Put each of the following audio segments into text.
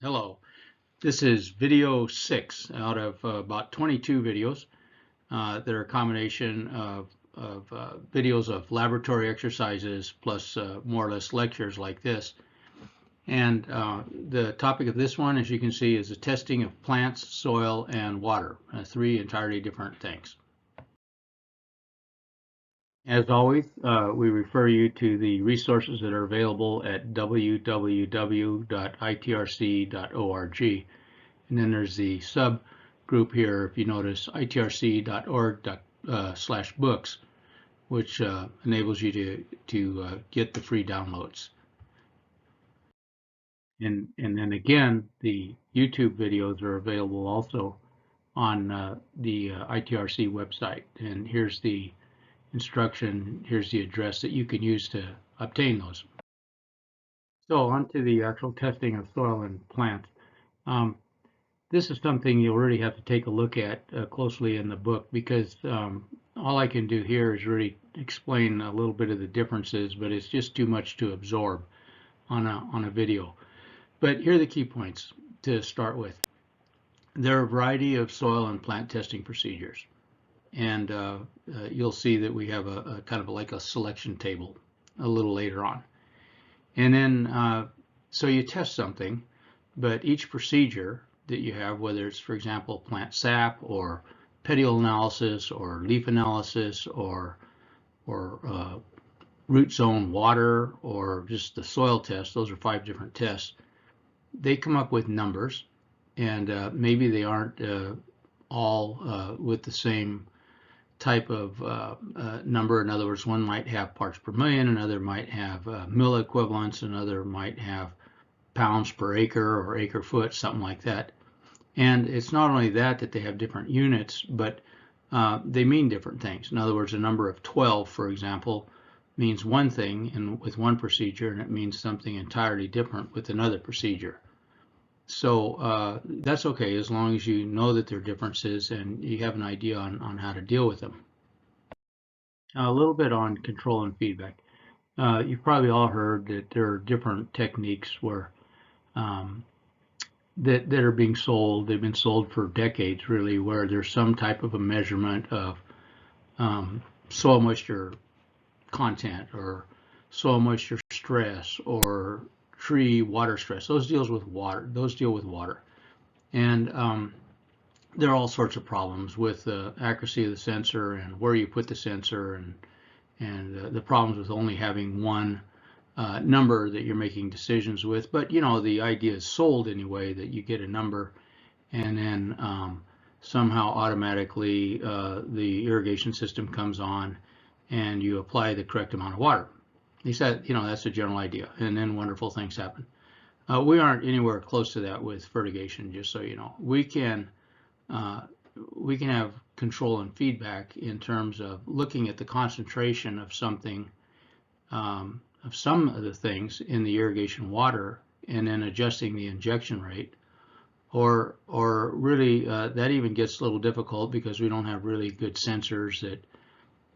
Hello, this is video 6 out of about 22 videos. They're a combination of videos of laboratory exercises plus more or less lectures like this. And the topic of this one, as you can see, is the testing of plants, soil, and water, three entirely different things. As always, we refer you to the resources that are available at www.itrc.org. And then there's the subgroup here, if you notice, itrc.org/books, which enables you to get the free downloads. And then again, the YouTube videos are available also on the ITRC website. And here's the instruction, here's the address that you can use to obtain those. So on to the actual testing of soil and plants. This is something you'll really have to take a look at closely in the book, because all I can do here is really explain a little bit of the differences, but it's just too much to absorb on a video. But here are the key points to start with. There are a variety of soil and plant testing procedures, and you'll see that we have a kind of like a selection table a little later on. And then so you test something, but each procedure that you have, whether it's, for example, plant sap or petiole analysis or leaf analysis or root zone water or just the soil test, those are 5 different tests. They come up with numbers, and maybe they aren't all with the same type of number. In other words, one might have parts per million, another might have mill equivalents, another might have pounds per acre or acre foot, something like that. And it's not only that they have different units, but they mean different things. In other words, a number of 12, for example, means one thing with one procedure, and it means something entirely different with another procedure. So that's okay, as long as you know that there are differences and you have an idea on how to deal with them. Now, a little bit on control and feedback. You've probably all heard that there are different techniques where that are being sold. They've been sold for decades, really, where there's some type of a measurement of soil moisture content or soil moisture stress or tree water stress. Those deal with water. And there are all sorts of problems with the accuracy of the sensor and where you put the sensor, and the problems with only having one number that you're making decisions with. But you know, the idea is sold anyway, that you get a number and then somehow automatically the irrigation system comes on and you apply the correct amount of water. He said, you know, that's the general idea, and then wonderful things happen. We aren't anywhere close to that with fertigation, just so you know. We can have control and feedback in terms of looking at the concentration of something, of some of the things in the irrigation water, and then adjusting the injection rate. Or really, that even gets a little difficult because we don't have really good sensors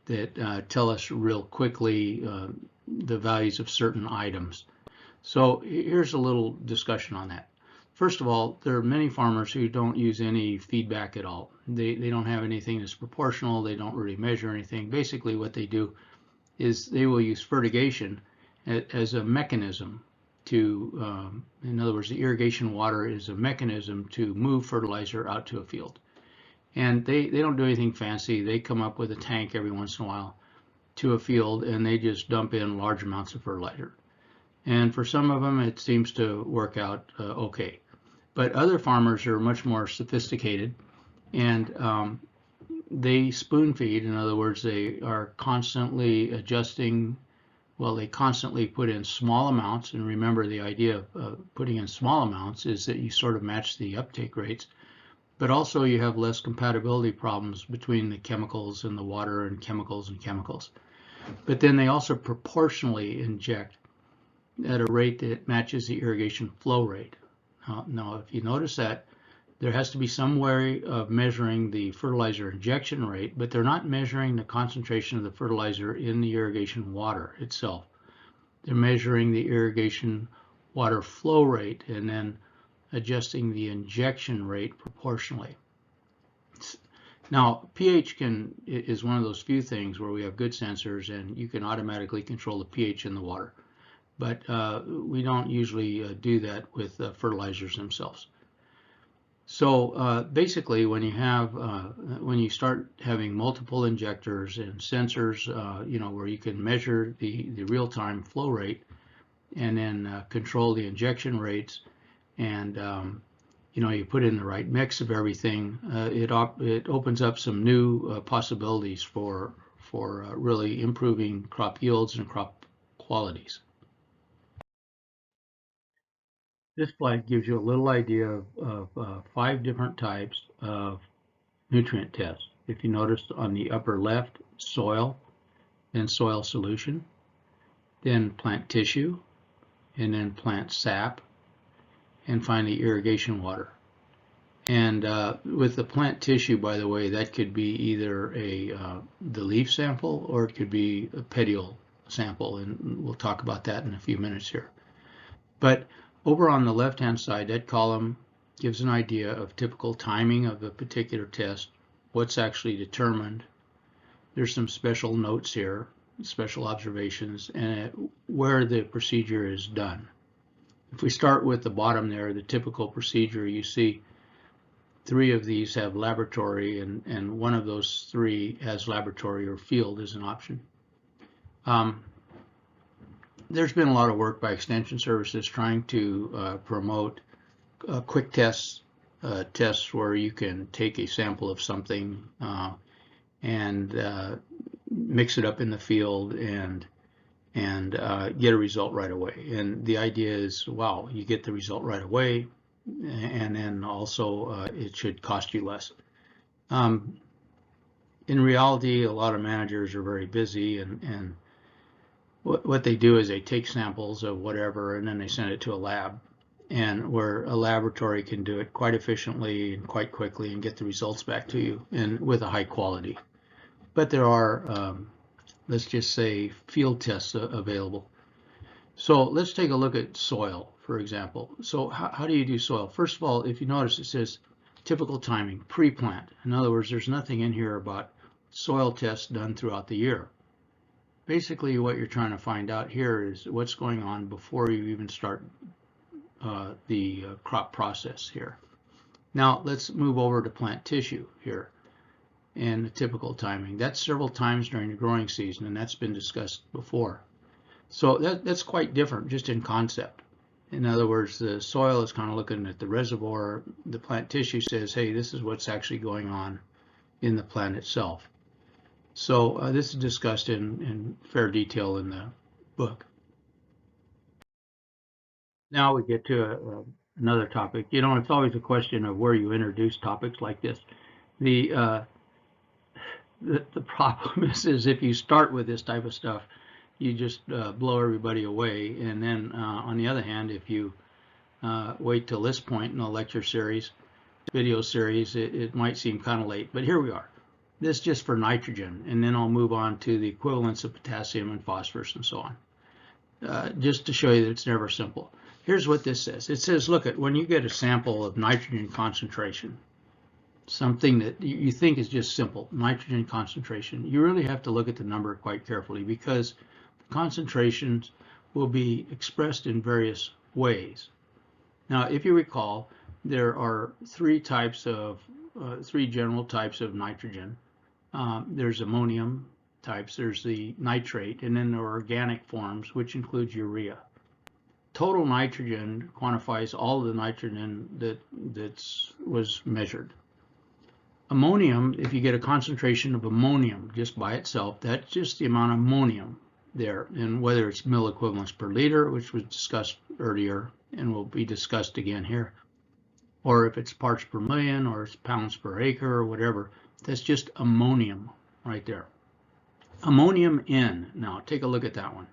that tell us real quickly the values of certain items. So here's a little discussion on that. First of all, there are many farmers who don't use any feedback at all. They don't have anything that's proportional. They don't really measure anything. Basically, what they do is they will use fertigation as a mechanism to, in other words, the irrigation water is a mechanism to move fertilizer out to a field. And they don't do anything fancy. They come up with a tank every once in a while to a field, and they just dump in large amounts of fertilizer. And for some of them, it seems to work out okay. But other farmers are much more sophisticated, and they spoon feed. In other words, they are constantly adjusting. Well, they constantly put in small amounts. And remember, the idea of putting in small amounts is that you sort of match the uptake rates. But also you have less compatibility problems between the chemicals and the water and chemicals and chemicals. But then they also proportionally inject at a rate that matches the irrigation flow rate. Now, if you notice that, there has to be some way of measuring the fertilizer injection rate, but they're not measuring the concentration of the fertilizer in the irrigation water itself. They're measuring the irrigation water flow rate and then adjusting the injection rate proportionally. Now, pH is one of those few things where we have good sensors and you can automatically control the pH in the water. But we don't usually do that with fertilizers themselves. So basically, when you start having multiple injectors and sensors, where you can measure the real-time flow rate and then control the injection rates, and you put in the right mix of everything, it opens up some new possibilities for really improving crop yields and crop qualities. This slide gives you a little idea of 5 different types of nutrient tests. If you notice on the upper left, soil, then soil solution, then plant tissue, and then plant sap, and finally irrigation water. And with the plant tissue, by the way, that could be either the leaf sample or it could be a petiole sample, and we'll talk about that in a few minutes here. But over on the left-hand side, that column gives an idea of typical timing of a particular test, what's actually determined. There's some special notes here, special observations, and where the procedure is done. If we start with the bottom there, the typical procedure, you see 3 of these have laboratory, and one of those 3 has laboratory or field as an option. There's been a lot of work by Extension Services trying to promote quick tests where you can take a sample of something and mix it up in the field and get a result right away. And the idea is, wow, you get the result right away, and then also it should cost you less. In reality, a lot of managers are very busy, and what they do is they take samples of whatever and then they send it to a lab, and where a laboratory can do it quite efficiently and quite quickly and get the results back to you and with a high quality. But there are, let's just say, field tests available. So let's take a look at soil, for example. So how do you do soil? First of all, if you notice, it says typical timing, pre-plant. In other words, there's nothing in here about soil tests done throughout the year. Basically, what you're trying to find out here is what's going on before you even start the crop process here. Now let's move over to plant tissue here and the typical timing. That's several times during the growing season, and that's been discussed before. So that's quite different just in concept. In other words, the soil is kind of looking at the reservoir. The plant tissue says, hey, this is what's actually going on in the plant itself. So this is discussed in fair detail in the book. Now we get to another topic. It's always a question of where you introduce topics like this. The problem is if you start with this type of stuff, you just blow everybody away. And then on the other hand, if you wait till this point in the lecture series, video series, it might seem kind of late. But here we are. This is just for nitrogen, and then I'll move on to the equivalents of potassium and phosphorus and so on. Just to show you that it's never simple. Here's what this says. It says, look, when you get a sample of nitrogen concentration, something that you think is just simple, nitrogen concentration, you really have to look at the number quite carefully, because the concentrations will be expressed in various ways. Now, if you recall, there are 3 general types of nitrogen. There's ammonium types, there's the nitrate, and then there are organic forms, which includes urea. Total nitrogen quantifies all of the nitrogen that was measured. Ammonium, if you get a concentration of ammonium just by itself, that's just the amount of ammonium there, and whether it's mill equivalents per liter, which was discussed earlier and will be discussed again here, or if it's parts per million or it's pounds per acre or whatever, that's just ammonium right there. Ammonium N, now take a look at that one.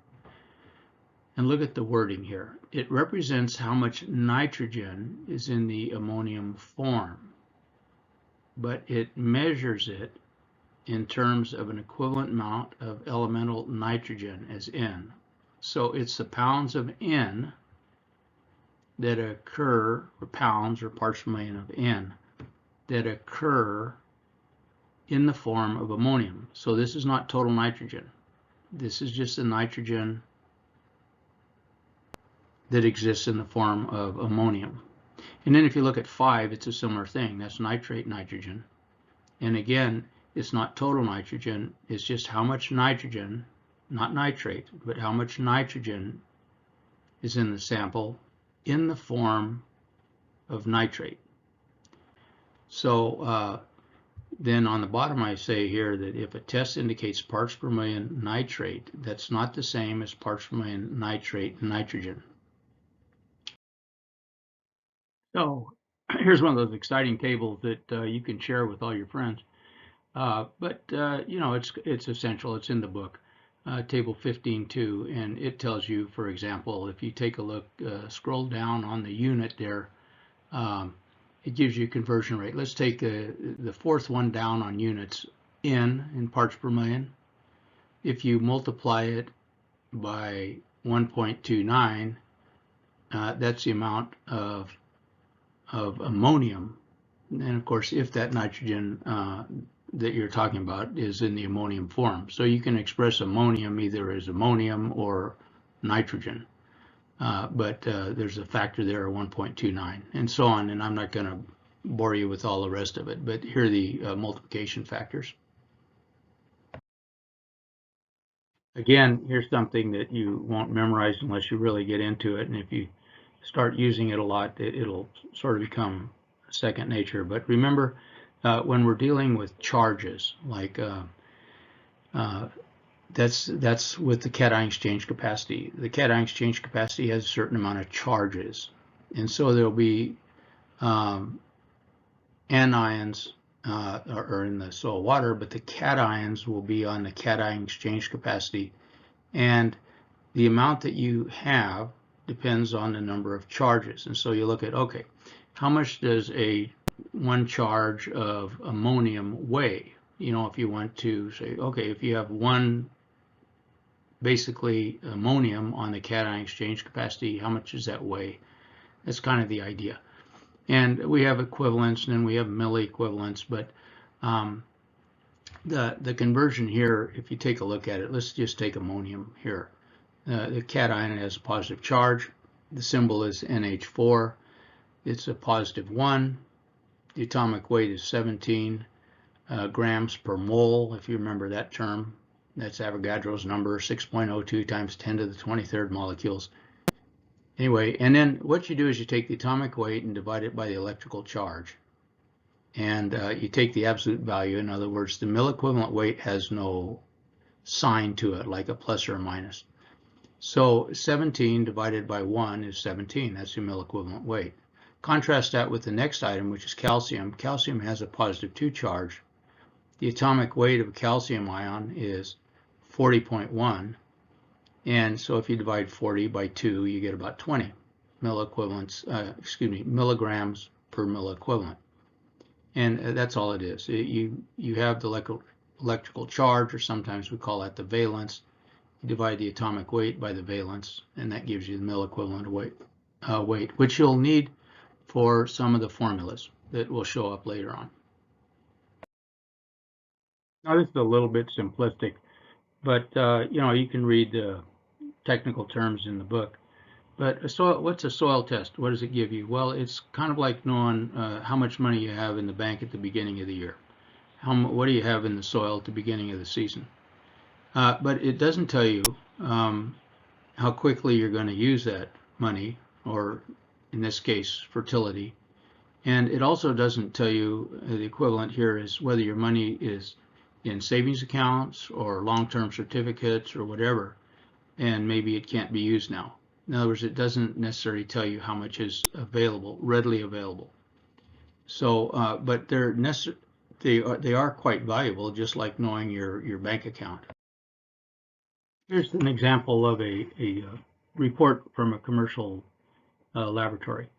And look at the wording here. It represents how much nitrogen is in the ammonium form, but it measures it in terms of an equivalent amount of elemental nitrogen as N. So it's the pounds of N that occur, or pounds or parts per million of N, that occur in the form of ammonium. So this is not total nitrogen. This is just the nitrogen that exists in the form of ammonium. And then if you look at 5, it's a similar thing. That's nitrate nitrogen. And again, it's not total nitrogen. It's just how much nitrogen, not nitrate, but how much nitrogen is in the sample in the form of nitrate. So then on the bottom I say here that if a test indicates parts per million nitrate, that's not the same as parts per million nitrate nitrogen. So here's one of those exciting tables that you can share with all your friends. But you know, it's essential. It's in the book, table 15.2, and it tells you, for example, if you take a look, scroll down on the unit there, it gives you conversion rate. Let's take the fourth one down on units, in parts per million. If you multiply it by 1.29, that's the amount of ammonium. And of course, if that nitrogen that you're talking about is in the ammonium form. So you can express ammonium either as ammonium or nitrogen. But there's a factor there of 1.29 and so on. And I'm not going to bore you with all the rest of it, but here are the multiplication factors. Again, here's something that you won't memorize unless you really get into it. And if you start using it a lot, it'll sort of become second nature. But remember, when we're dealing with charges, like that's with the cation exchange capacity. The cation exchange capacity has a certain amount of charges, and so there'll be anions are in the soil water, but the cations will be on the cation exchange capacity, and the amount that you have depends on the number of charges. And so you look at, okay, how much does one charge of ammonium weigh? You know, if you want to say, okay, if you have one basically ammonium on the cation exchange capacity, how much does that weigh? That's kind of the idea. And we have equivalents and then we have milliequivalents, but the conversion here, if you take a look at it, let's just take ammonium here. The cation has a positive charge. The symbol is NH4. It's a positive 1. The atomic weight is 17 grams per mole, if you remember that term. That's Avogadro's number, 6.02 times 10 to the 23rd molecules. Anyway, and then what you do is you take the atomic weight and divide it by the electrical charge. And you take the absolute value. In other words, the milliequivalent weight has no sign to it, like a plus or a minus. So 17 divided by 1 is 17. That's your milliequivalent weight. Contrast that with the next item, which is calcium. Calcium has a positive 2 charge. The atomic weight of a calcium ion is 40.1. And so if you divide 40 by 2, you get about 20 milligrams per milliequivalent. And that's all it is. You have the electrical charge, or sometimes we call that the valence. You divide the atomic weight by the valence, and that gives you the milliequivalent weight, which you'll need for some of the formulas that will show up later on. Now this is a little bit simplistic, but you know, you can read the technical terms in the book. But what's a soil test? What does it give you? Well, it's kind of like knowing how much money you have in the bank at the beginning of the year. What do you have in the soil at the beginning of the season? But it doesn't tell you how quickly you're going to use that money, or in this case, fertility. And it also doesn't tell you, the equivalent here is whether your money is in savings accounts or long-term certificates or whatever, and maybe it can't be used now. In other words, it doesn't necessarily tell you how much is available, readily available. So, but they are quite valuable, just like knowing your bank account. Here's an example of a report from a commercial laboratory.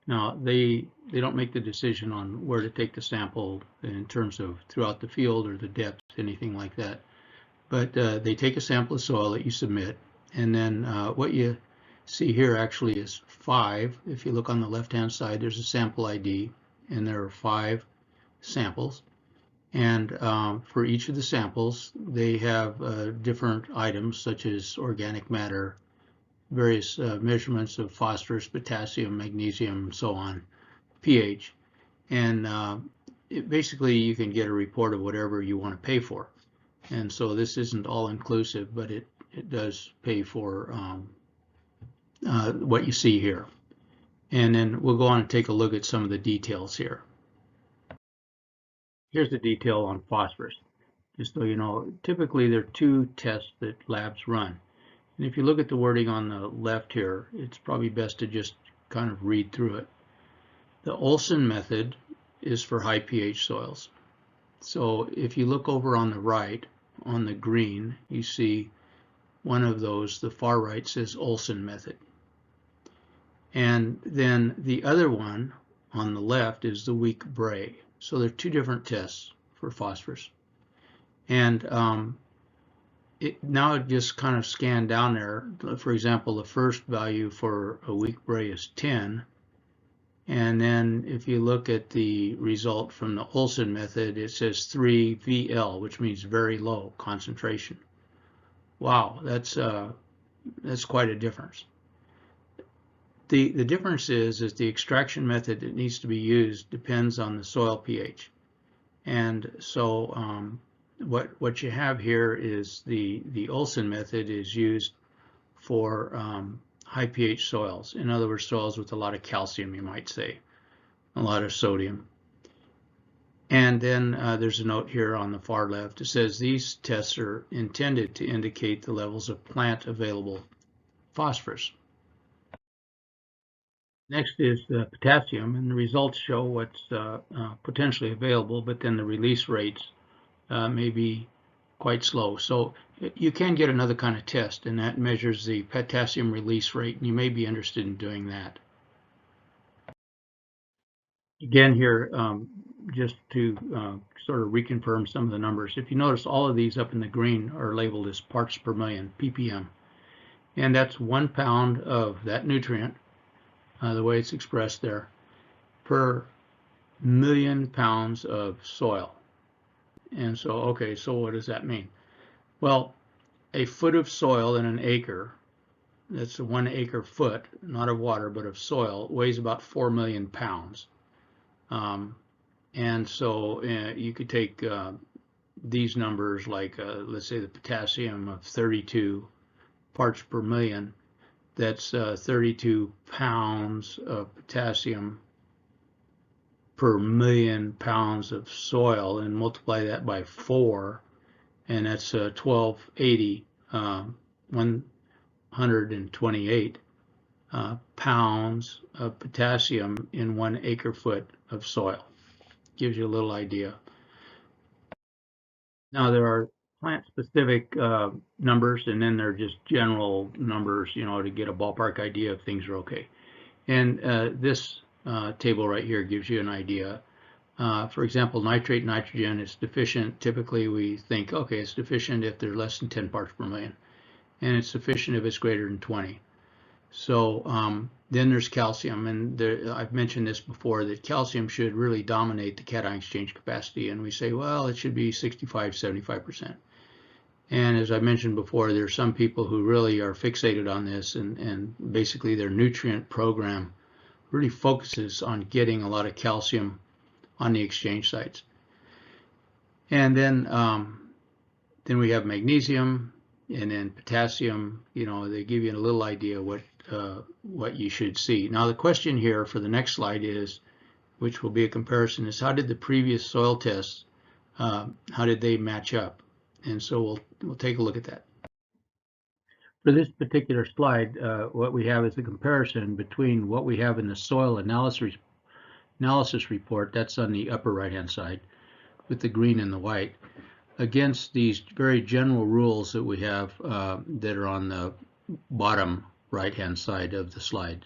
Now, they don't make the decision on where to take the sample in terms of throughout the field or the depth, anything like that. But they take a sample of soil that you submit, and then what you see here actually is 5. If you look on the left-hand side, there's a sample ID, and there are 5 samples. And for each of the samples, they have different items such as organic matter, various measurements of phosphorus, potassium, magnesium, and so on, pH. And basically you can get a report of whatever you want to pay for. And so this isn't all inclusive, but it does pay for what you see here. And then we'll go on and take a look at some of the details here. Here's the detail on phosphorus. Just so you know, typically there are 2 tests that labs run. And if you look at the wording on the left here, it's probably best to just kind of read through it. The Olsen method is for high pH soils. So if you look over on the right, on the green, you see one of those, the far right says Olsen method. And then the other one on the left is the Week-Bray. So there are 2 different tests for phosphorus. And now it just kind of scanned down there. For example, the first value for a Week-Bray is 10. And then if you look at the result from the Olsen method, it says 3 VL, which means very low concentration. Wow, that's quite a difference. The difference is the extraction method that needs to be used depends on the soil pH. And so what you have here is the Olsen method is used for high pH soils. In other words, soils with a lot of calcium, you might say, a lot of sodium. And then there's a note here on the far left. It says these tests are intended to indicate the levels of plant available phosphorus. Next is the potassium, and the results show what's potentially available, but then the release rates may be quite slow. So you can get another kind of test, and that measures the potassium release rate, and you may be interested in doing that. Again here, just to sort of reconfirm some of the numbers. If you notice, all of these up in the green are labeled as parts per million, ppm. And that's 1 pound of that nutrient, the way it's expressed there, per million pounds of soil. And so, okay, so what does that mean? Well, a foot of soil in an acre, that's a 1 acre foot, not of water, but of soil, weighs about 4 million pounds. And so you could take these numbers, like let's say the potassium of 32 parts per million, that's 32 pounds of potassium per million pounds of soil, and multiply that by 4, and that's 1280, 128 pounds of potassium in 1 acre foot of soil. Gives you a little idea. Now there are plant-specific numbers, and then they're just general numbers, you know, to get a ballpark idea if things are okay. And this table right here gives you an idea. For example, nitrate nitrogen is deficient. Typically we think, okay, it's deficient if they're less than 10 parts per million, and it's sufficient if it's greater than 20. So then there's calcium, and I've mentioned this before, that calcium should really dominate the cation exchange capacity, and we say, well, it should be 65–75%. And as I mentioned before, there are some people who really are fixated on this, and basically their nutrient program really focuses on getting a lot of calcium on the exchange sites. And then we have magnesium, and then potassium. You know, they give you a little idea what you should see. Now the question here for the next slide is, which will be a comparison, is how did the previous soil tests, how did they match up? And so we'll take a look at that. For this particular slide, what we have is a comparison between what we have in the soil analysis report, that's on the upper right hand side, with the green and the white, against these very general rules that we have that are on the bottom right hand side of the slide.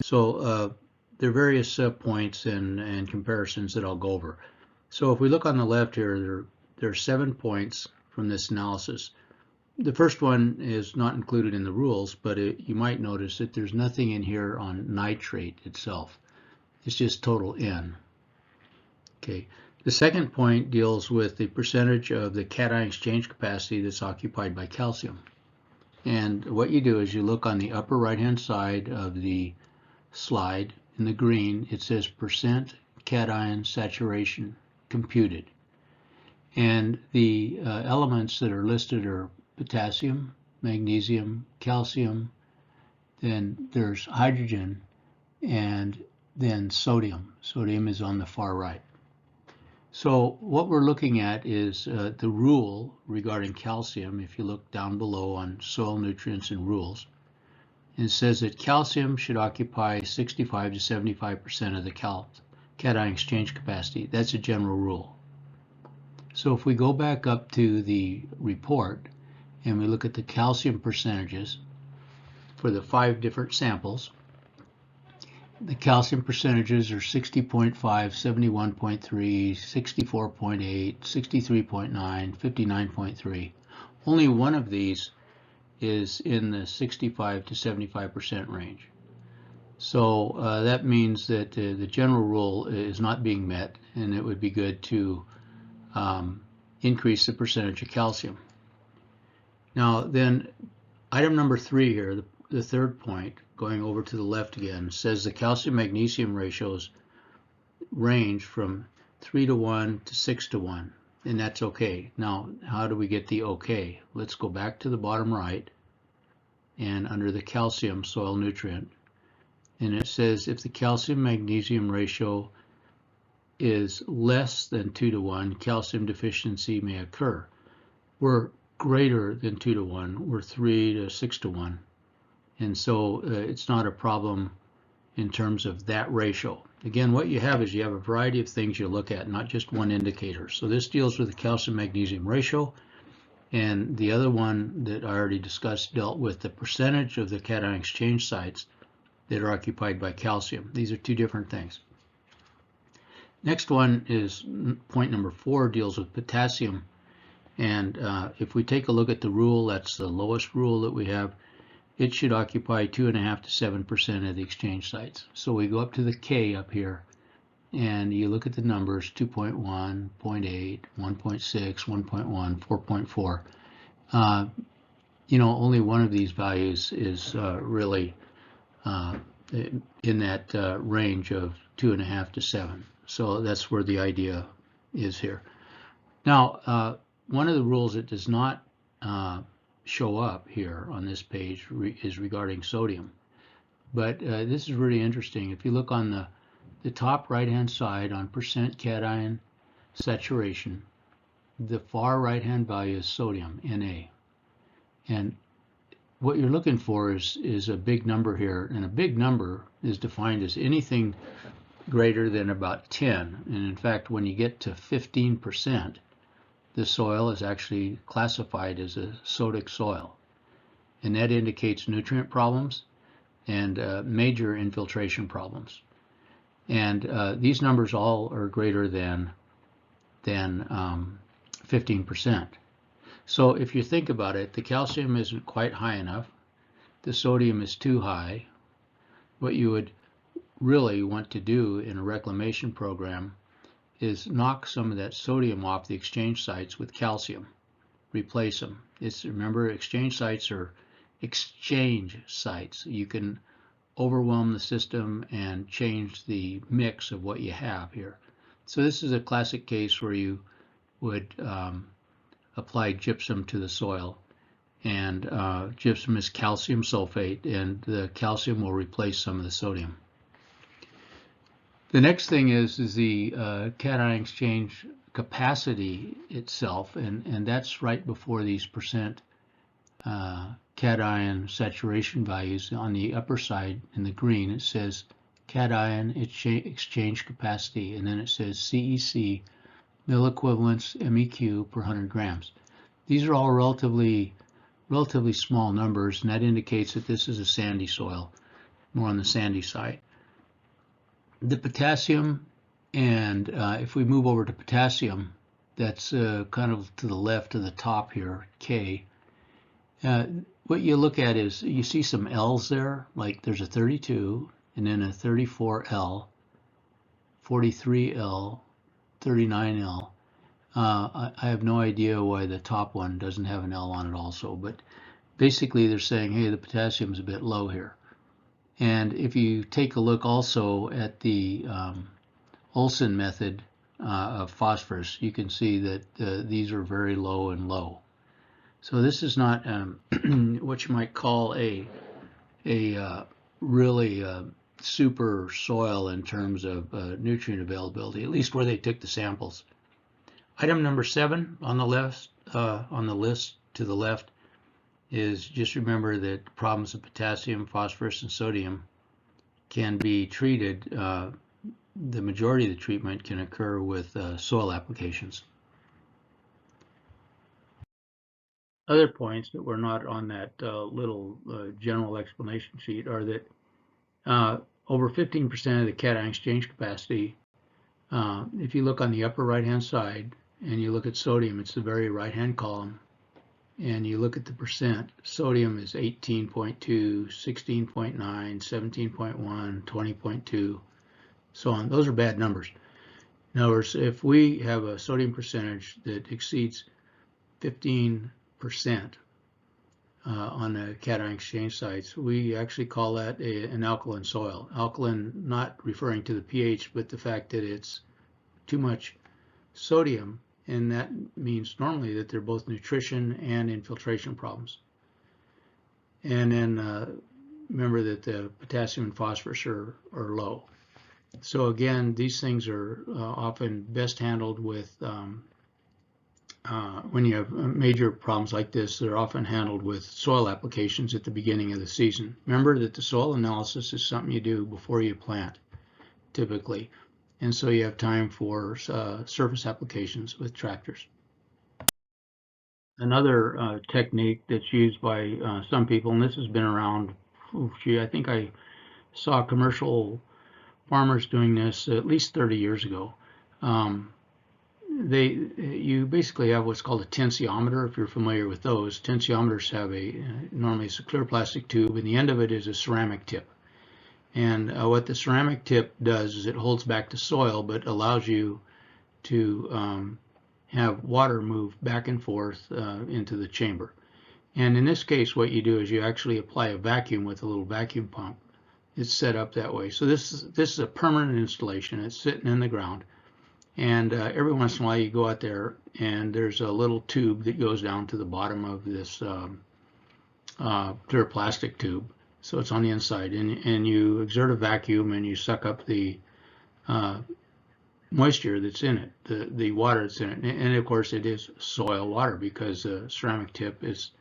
So there are various points and comparisons that I'll go over. So if we look on the left here, there are 7 points from this analysis. The first one is not included in the rules, but you might notice that there's nothing in here on nitrate itself. It's just total N. Okay. The second point deals with the percentage of the cation exchange capacity that's occupied by calcium. And what you do is you look on the upper right-hand side of the slide in the green. It says percent cation saturation computed. And the elements that are listed are potassium, magnesium, calcium, then there's hydrogen, and then sodium. Sodium is on the far right. So what we're looking at is the rule regarding calcium. If you look down below on soil nutrients and rules, it says that calcium should occupy 65 to 75% of the cation exchange capacity. That's a general rule. So if we go back up to the report and we look at the calcium percentages for the 5 different samples, the calcium percentages are 60.5, 71.3, 64.8, 63.9, 59.3. Only one of these is in the 65 to 75% range. So that means that the general rule is not being met, and it would be good to increase the percentage of calcium. Now then, item number 3 here, the third point, going over to the left again, says the calcium-magnesium ratios range from 3 to 1 to 6 to 1, and that's okay. Now, how do we get the okay? Let's go back to the bottom right, and under the calcium soil nutrient, and it says if the calcium-magnesium ratio is less than 2 to 1, calcium deficiency may occur. We're greater than 2 to 1, we're 3 to 6 to 1. And so it's not a problem in terms of that ratio. Again, what you have is you have a variety of things you look at, not just one indicator. So this deals with the calcium-magnesium ratio, and the other one that I already discussed dealt with the percentage of the cation exchange sites that are occupied by calcium. These are 2 different things. Next one is point number 4, deals with potassium. And if we take a look at the rule, that's the lowest rule that we have. It should occupy 2.5 to 7% of the exchange sites. So we go up to the K up here, and you look at the numbers: 2.1, 0.8, 1.6, 1.1, 4.4. You know, only one of these values is really in that range of 2.5 to 7. So that's where the idea is here. Now, one of the rules that does not show up here on this page is regarding sodium. But this is really interesting. If you look on the top right-hand side on percent cation saturation, the far right-hand value is sodium, Na. And what you're looking for is a big number here, and a big number is defined as anything greater than about 10. And in fact, when you get to 15%, the soil is actually classified as a sodic soil, and that indicates nutrient problems and major infiltration problems. And these numbers all are greater than 15%. So if you think about it, the calcium isn't quite high enough, the sodium is too high. What you would really want to do in a reclamation program is knock some of that sodium off the exchange sites with calcium, replace them. Remember, exchange sites are exchange sites. You can overwhelm the system and change the mix of what you have here. So this is a classic case where you would apply gypsum to the soil, and gypsum is calcium sulfate, and the calcium will replace some of the sodium. The next thing is the cation exchange capacity itself, and that's right before these percent cation saturation values. On the upper side in the green, it says cation exchange capacity, and then it says CEC, milliequivalents MEQ per 100 grams. These are all relatively small numbers, and that indicates that this is a sandy soil, more on the sandy side. The potassium, and if we move over to potassium, that's kind of to the left of the top here, K. What you look at is you see some L's there, like there's a 32 and then a 34L, 43L, 39L. I have no idea why the top one doesn't have an L on it also, but basically they're saying, hey, the potassium's a bit low here. And if you take a look also at the Olsen method of phosphorus, you can see that these are very low and low. So this is not what you might call a really super soil in terms of nutrient availability, at least where they took the samples. Item number 7 on the list to the left is just remember that problems of potassium, phosphorus, and sodium can be treated. The majority of the treatment can occur with soil applications. Other points that were not on that little general explanation sheet are that over 15% of the cation exchange capacity, if you look on the upper right-hand side and you look at sodium, it's the very right-hand column, and you look at the percent, sodium is 18.2, 16.9, 17.1, 20.2, so on. Those are bad numbers. In other words, if we have a sodium percentage that exceeds 15% on the cation exchange sites, we actually call that an alkaline soil. Alkaline, not referring to the pH, but the fact that it's too much sodium, and that means normally that they're both nutrition and infiltration problems. And then remember that the potassium and phosphorus are low. So again, these things are often best handled with when you have major problems like this, they're often handled with soil applications at the beginning of the season. Remember that the soil analysis is something you do before you plant, typically. And so you have time for surface applications with tractors. Another technique that's used by some people, and this has been around, I think I saw commercial farmers doing this at least 30 years ago. You basically have what's called a tensiometer, if you're familiar with those. Tensiometers have normally it's a clear plastic tube, and the end of it is a ceramic tip. And what the ceramic tip does is it holds back the soil, but allows you to have water move back and forth into the chamber. And in this case, what you do is you actually apply a vacuum with a little vacuum pump. It's set up that way. So this is a permanent installation. It's sitting in the ground. And every once in a while you go out there and there's a little tube that goes down to the bottom of this clear plastic tube. So it's on the inside, and you exert a vacuum and you suck up the moisture that's in it, the water that's in it. And of course it is soil water because the ceramic tip is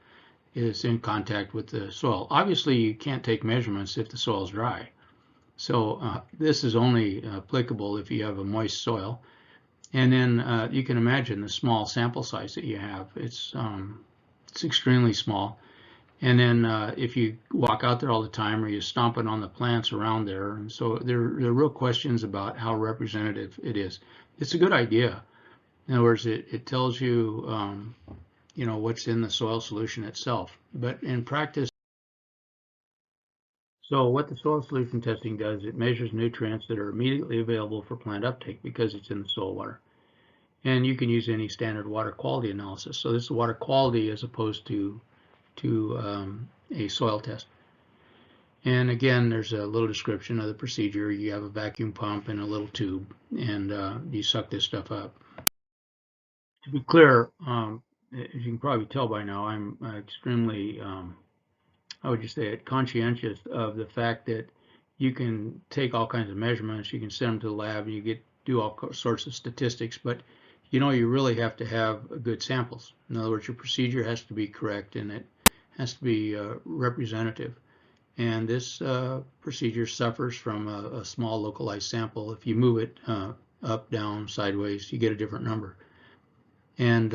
in contact with the soil. Obviously you can't take measurements if the soil is dry. So this is only applicable if you have a moist soil. And then you can imagine the small sample size that you have. It's extremely small. And then if you walk out there all the time or you stomp it on the plants around there, and so there are real questions about how representative it is. It's a good idea. In other words, it tells you, what's in the soil solution itself. But in practice, so what the soil solution testing does, it measures nutrients that are immediately available for plant uptake because it's in the soil water. And you can use any standard water quality analysis. So this is water quality as opposed to a soil test. And again, there's a little description of the procedure. You have a vacuum pump and a little tube, and you suck this stuff up. To be clear, as you can probably tell by now, I'm extremely, how would you say it, conscientious of the fact that you can take all kinds of measurements, you can send them to the lab, and you do all sorts of statistics, but you really have to have good samples. In other words, your procedure has to be correct and it has to be representative. And this procedure suffers from a small localized sample. If you move it up, down, sideways, you get a different number. And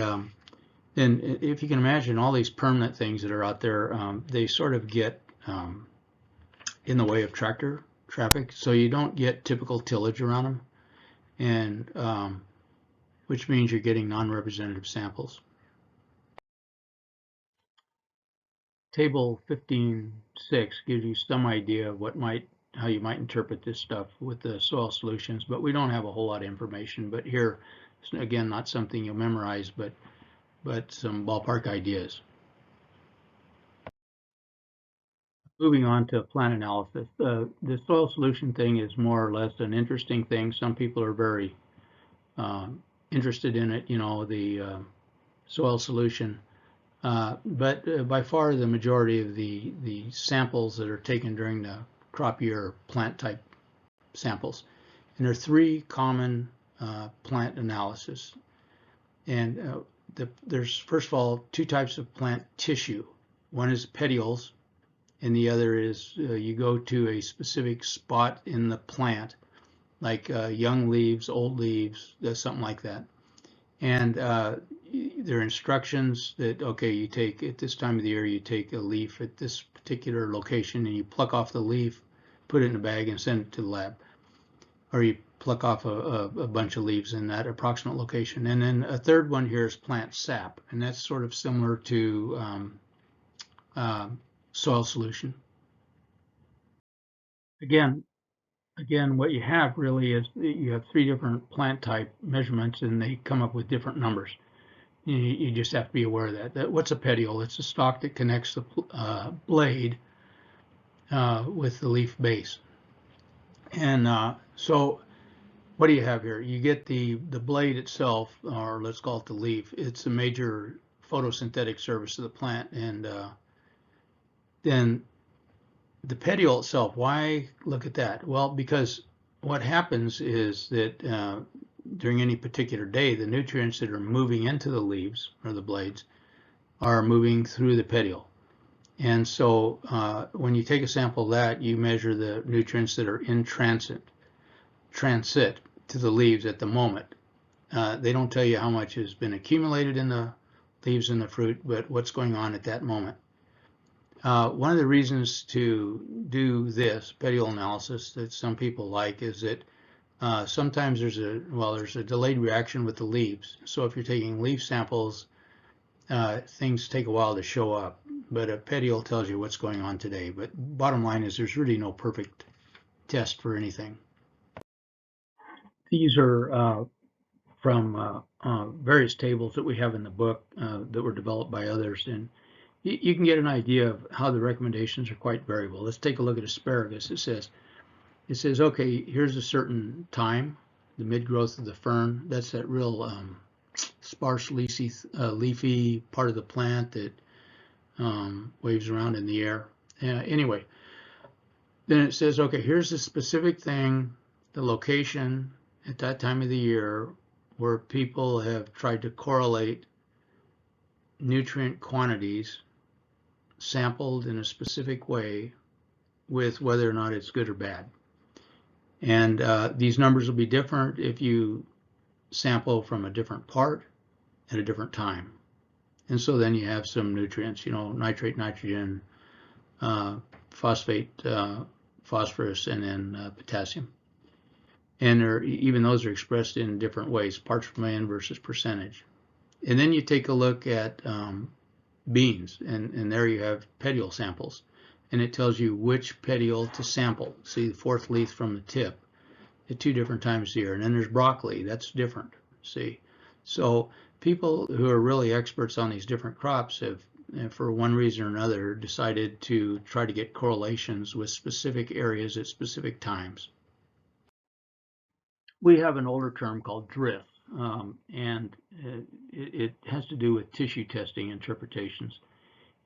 then if you can imagine all these permanent things that are out there, they sort of get in the way of tractor traffic. So you don't get typical tillage around them. And which means you're getting non-representative samples. Table 15.6 gives you some idea of how you might interpret this stuff with the soil solutions, but we don't have a whole lot of information. But here, again, not something you'll memorize, but some ballpark ideas. Moving on to plant analysis. The soil solution thing is more or less an interesting thing. Some people are very interested in it, the soil solution. But by far the majority of the samples that are taken during the crop year are plant type samples. And there are three common plant analysis. And there's, first of all, two types of plant tissue. One is petioles, and the other is you go to a specific spot in the plant, like young leaves, old leaves, something like that. And there are instructions that, okay, you take, at this time of the year, you take a leaf at this particular location and you pluck off the leaf, put it in a bag and send it to the lab. Or you pluck off a bunch of leaves in that approximate location. And then a third one here is plant sap, and that's sort of similar to soil solution. Again, what you have really is you have three different plant type measurements, and they come up with different numbers. You just have to be aware of that. What's a petiole? It's a stalk that connects the blade with the leaf base. And so what do you have here? You get the blade itself, or let's call it the leaf. It's a major photosynthetic service of the plant. And then the petiole itself, why look at that? Well, because what happens is that during any particular day, the nutrients that are moving into the leaves or the blades are moving through the petiole. And so when you take a sample of that, you measure the nutrients that are in transit to the leaves at the moment. They don't tell you how much has been accumulated in the leaves and the fruit, but what's going on at that moment. One of the reasons to do this petiole analysis that some people like is that sometimes there's a delayed reaction with the leaves. So if you're taking leaf samples, things take a while to show up, but a petiole tells you what's going on today. But bottom line is there's really no perfect test for anything. These are from various tables that we have in the book that were developed by others, and you can get an idea of how the recommendations are quite variable. Let's take a look at asparagus. It says, okay, here's a certain time, the mid-growth of the fern. That's that real sparse leafy part of the plant that waves around in the air. Anyway, then it says, okay, here's the specific thing, the location at that time of the year where people have tried to correlate nutrient quantities sampled in a specific way with whether or not it's good or bad. And these numbers will be different if you sample from a different part at a different time. And so then you have some nutrients, nitrate, nitrogen, phosphate, phosphorus, and then potassium. And even those are expressed in different ways, parts per million versus percentage. And then you take a look at beans, and there you have petiole samples, and it tells you which petiole to sample. See the fourth leaf from the tip at two different times a year. And then there's broccoli, that's different. See, so people who are really experts on these different crops have, for one reason or another, decided to try to get correlations with specific areas at specific times. We have an older term called drift. And it has to do with tissue testing interpretations.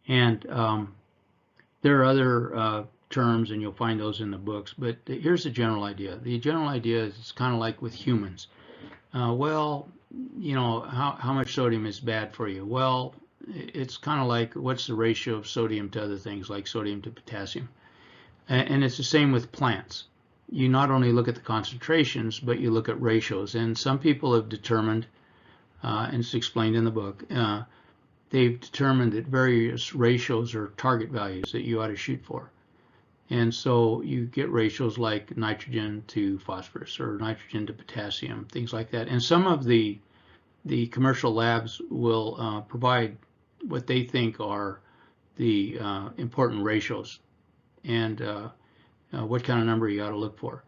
And there are other terms, and you'll find those in the books, but here's the general idea. The general idea is it's kind of like with humans. Well, how much sodium is bad for you? Well, it's kind of like what's the ratio of sodium to other things like sodium to potassium. And it's the same with plants. You not only look at the concentrations, but you look at ratios. And some people have determined, and it's explained in the book, they've determined that various ratios are target values that you ought to shoot for. And so you get ratios like nitrogen to phosphorus or nitrogen to potassium, things like that. And some of the commercial labs will provide what they think are the important ratios and what kind of number you got to look for.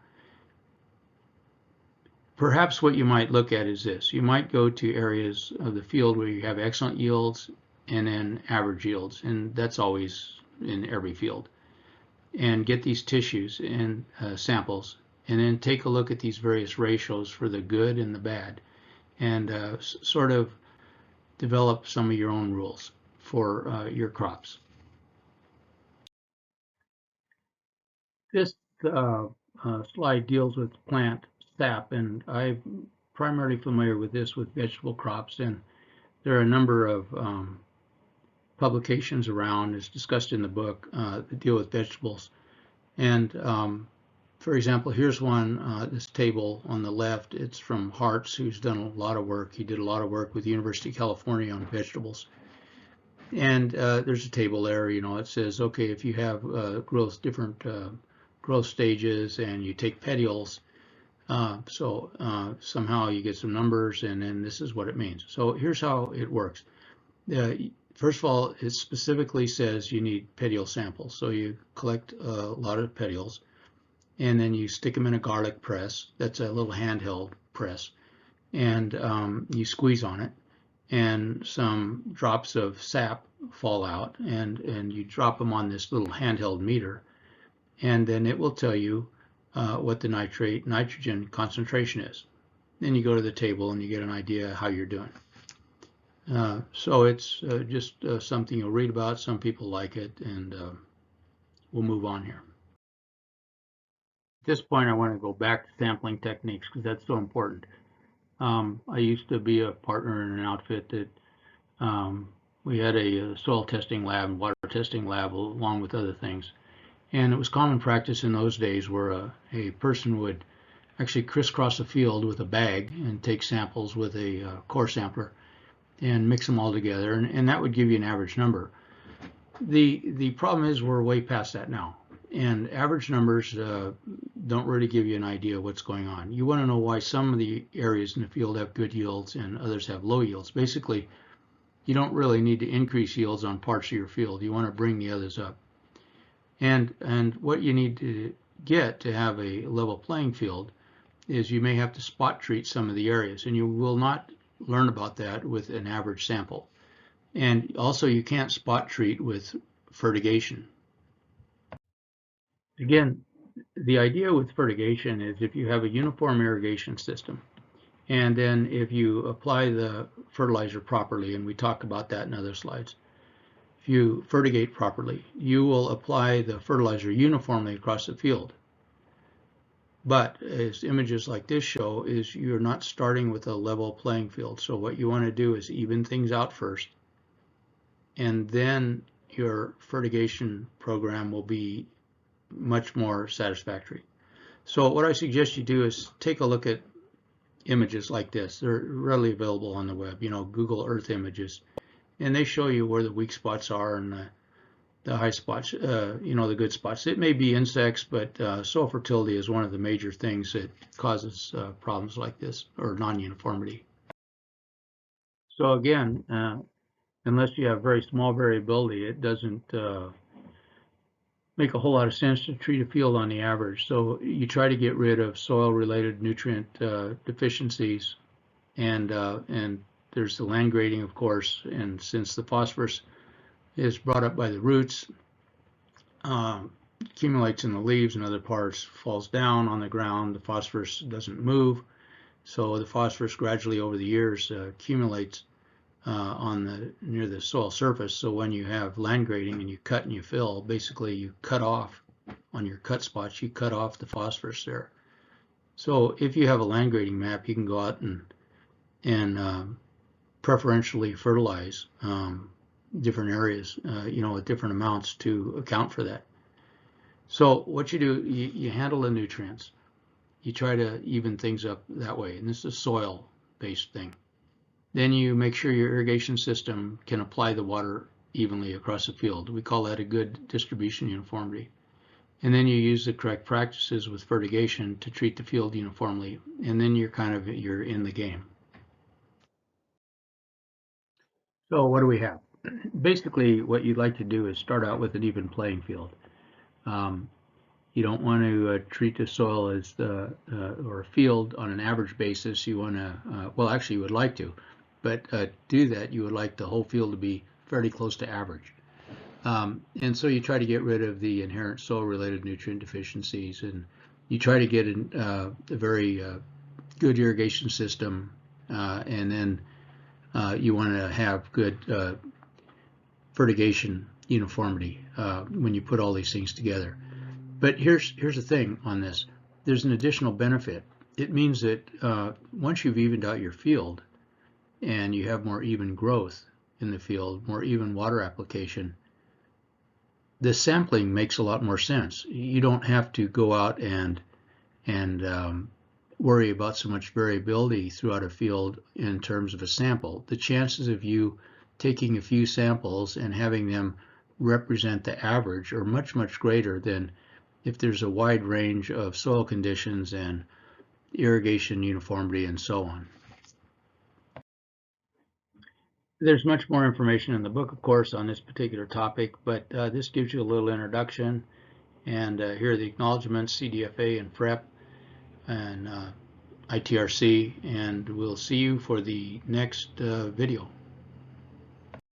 Perhaps what you might look at is this. You might go to areas of the field where you have excellent yields and then average yields, and that's always in every field. And get these tissues and samples, and then take a look at these various ratios for the good and the bad, and sort of develop some of your own rules for your crops. This slide deals with plant sap, and I'm primarily familiar with this with vegetable crops, and there are a number of publications around, as discussed in the book, that deal with vegetables. And for example, here's one, this table on the left. It's from Hartz, who's done a lot of work. He did a lot of work with the University of California on vegetables. And there's a table there, you know, it says, okay, if you have different growth stages and you take petioles, somehow you get some numbers, and then this is what it means. So here's how it works. First of all, it specifically says you need petiole samples. So you collect a lot of petioles, and then you stick them in a garlic press. That's a little handheld press. And you squeeze on it, and some drops of sap fall out, and you drop them on this little handheld meter, and then it will tell you what the nitrogen concentration is. Then you go to the table and you get an idea how you're doing. So it's just something you'll read about. Some people like it, and we'll move on here. At this point, I want to go back to sampling techniques because that's so important. I used to be a partner in an outfit that we had a soil testing lab and water testing lab along with other things. And it was common practice in those days where a person would actually crisscross a field with a bag and take samples with a core sampler and mix them all together, and that would give you an average number. The problem is we're way past that now, and average numbers don't really give you an idea of what's going on. You want to know why some of the areas in the field have good yields and others have low yields. Basically, you don't really need to increase yields on parts of your field. You want to bring the others up. And what you need to get to have a level playing field is you may have to spot treat some of the areas, and you will not learn about that with an average sample. And also you can't spot treat with fertigation. Again, the idea with fertigation is if you have a uniform irrigation system, and then if you apply the fertilizer properly, and we talk about that in other slides, if you fertigate properly, you will apply the fertilizer uniformly across the field. But as images like this show, is you're not starting with a level playing field. So what you want to do is even things out first, and then your fertigation program will be much more satisfactory. So what I suggest you do is take a look at images like this. They're readily available on the web, you know, Google Earth images, and they show you where the weak spots are and the high spots, you know, the good spots. It may be insects, but soil fertility is one of the major things that causes problems like this, or non-uniformity. So again, unless you have very small variability, it doesn't make a whole lot of sense to treat a field on the average. So you try to get rid of soil-related nutrient deficiencies, and there's the land grading, of course, and since the phosphorus is brought up by the roots, accumulates in the leaves and other parts, falls down on the ground, the phosphorus doesn't move, so the phosphorus gradually over the years accumulates near the soil surface. So when you have land grading and you cut and you fill, basically you cut off on your cut spots, you cut off the phosphorus there. So if you have a land grading map, you can go out and preferentially fertilize different areas, you know, at different amounts to account for that. So what you do, you handle the nutrients. You try to even things up that way, and this is a soil-based thing. Then you make sure your irrigation system can apply the water evenly across the field. We call that a good distribution uniformity. And then you use the correct practices with fertigation to treat the field uniformly, and then you're in the game. So what do we have? basically what you'd like to do is start out with an even playing field. Um, you don't want to treat the soil as or a field on an average basis. You want to, well, actually, you would like to, but do that, you would like the whole field to be fairly close to average. And so you try to get rid of the inherent soil-related nutrient deficiencies, and you try to get a very good irrigation system, and then you want to have good fertigation uniformity when you put all these things together. But here's the thing on this. There's an additional benefit. It means that once you've evened out your field and you have more even growth in the field, more even water application, the sampling makes a lot more sense. You don't have to go out and worry about so much variability throughout a field in terms of a sample. The chances of you taking a few samples and having them represent the average are much, much greater than if there's a wide range of soil conditions and irrigation uniformity and so on. There's much more information in the book, of course, on this particular topic, but this gives you a little introduction. And here are the acknowledgments, CDFA and FREP and ITRC, and we'll see you for the next video.